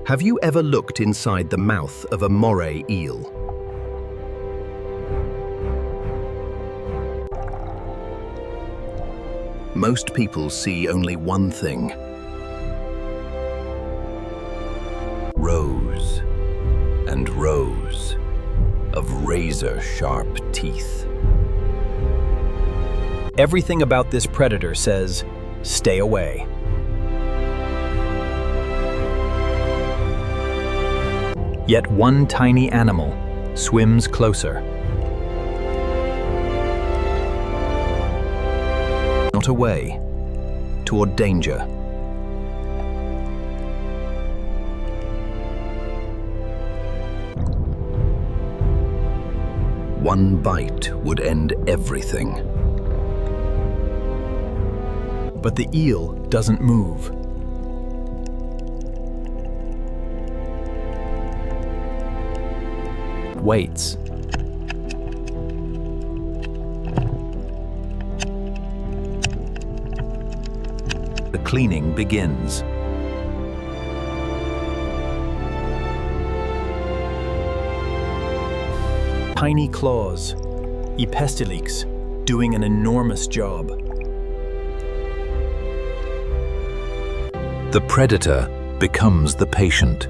Have you ever looked inside the mouth of a moray eel? Most people see only one thing: rows and rows of razor-sharp teeth. Everything about this predator says, stay away. Yet one tiny animal swims closer. Not away, toward danger. One bite would end everything. But the eel doesn't move. It waits. The cleaning begins. Tiny claws, epestelix, doing an enormous job. The predator becomes the patient.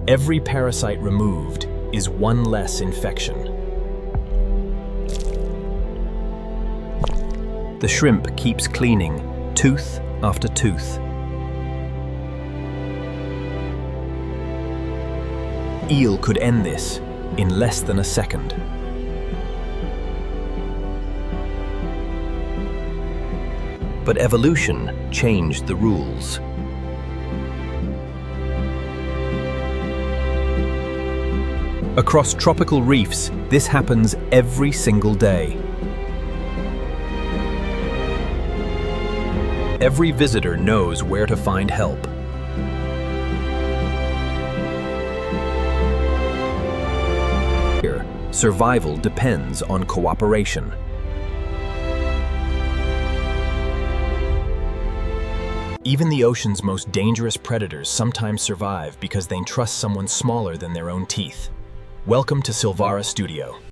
Every parasite removed is one less infection. The shrimp keeps cleaning, tooth after tooth. Eel could end this in less than a second. But evolution changed the rules. Across tropical reefs, this happens every single day. Every visitor knows where to find help. Here, survival depends on cooperation. Even the ocean's most dangerous predators sometimes survive because they trust someone smaller than their own teeth. Welcome to Sylvara Studio.